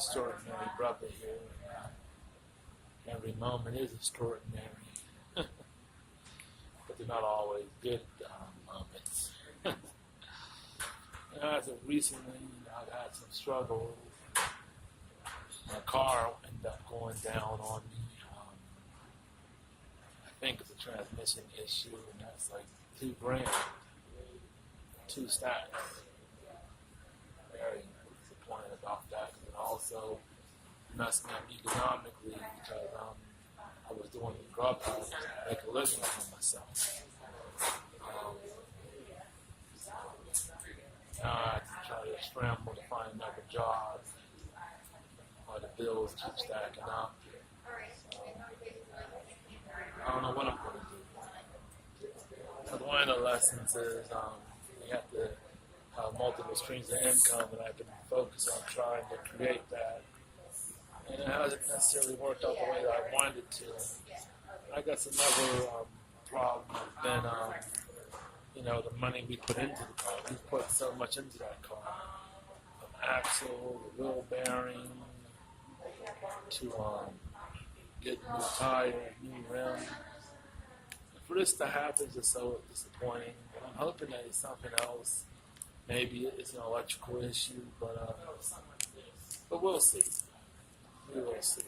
Extraordinary Brotha here. Every moment is extraordinary, but they're not always good moments. As of recently, I've had some struggles. My car ended up going down on me. I think it's a transmission issue, and that's like $2,000, 2 stacks. Very disappointed about that, and also messed me up economically because I was doing the grub house to make a living for myself. Now I have to try to scramble to find another job, or the bills keep stacking up. I don't know what I'm going to do. But one of the lessons is you have to have multiple streams of income, and I've been focused on trying to create that. And it hasn't necessarily worked out the way that I wanted it to. I guess another problem has been, the money we put into the car. We put so much into that car. From axle, the wheel bearing, to get new tires, new rims. For this to happen is just so disappointing. I'm hoping that it's something else. Maybe it's an electrical issue, but we'll see. We will see.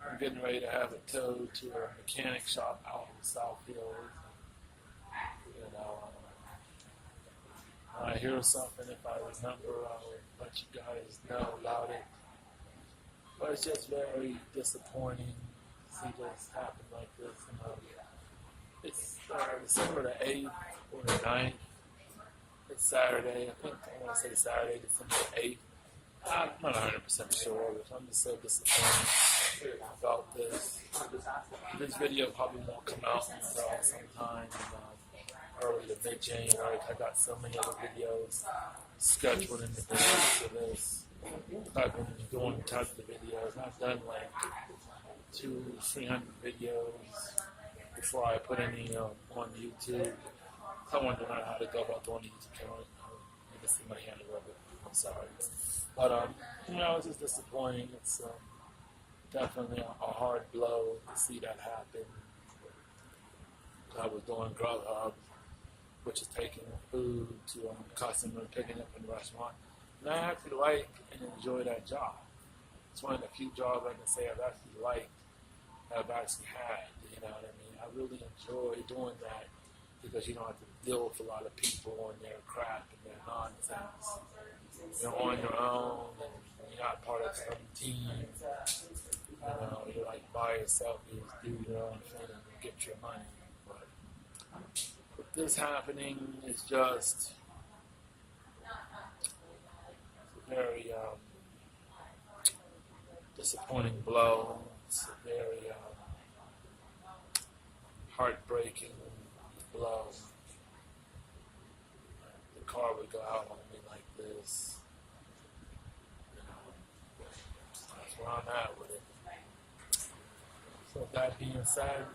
I'm getting ready to have it towed to a mechanic shop out in South Hills. When I hear something, if I remember, I'll let you guys know about it. But it's just very disappointing to see this happen like this. It's December the 8th or the 9th. It's Saturday. I think I want to say Saturday, December the 8th. I'm not 100% sure, but I'm just so disappointed about this. This video probably won't come out until sometime early to mid-January. I got so many other videos scheduled in advance for this. I've been doing tons of videos. I've done like 200-300 videos before I put any on YouTube. Someone to know how to go about doing a YouTube channel. I can see my hand a little bit. I'm sorry. But, it's just disappointing. It's definitely a hard blow to see that happen. I was doing Grubhub, which is taking food to a customer, picking up in the restaurant. And I actually like and enjoy that job. It's one of the few jobs I can say I've actually liked, I've actually had. You know what I mean? I really enjoy doing that because you don't have to deal with a lot of people and their crap and their nonsense. You're on your own and you're not part of some team. You're like by yourself. You just do your own thing and you get your money. But with this happening, it's just a very disappointing blow. It's a very heartbreaking blow. The car would go out on me like this. That's where I'm at with it. So that being said,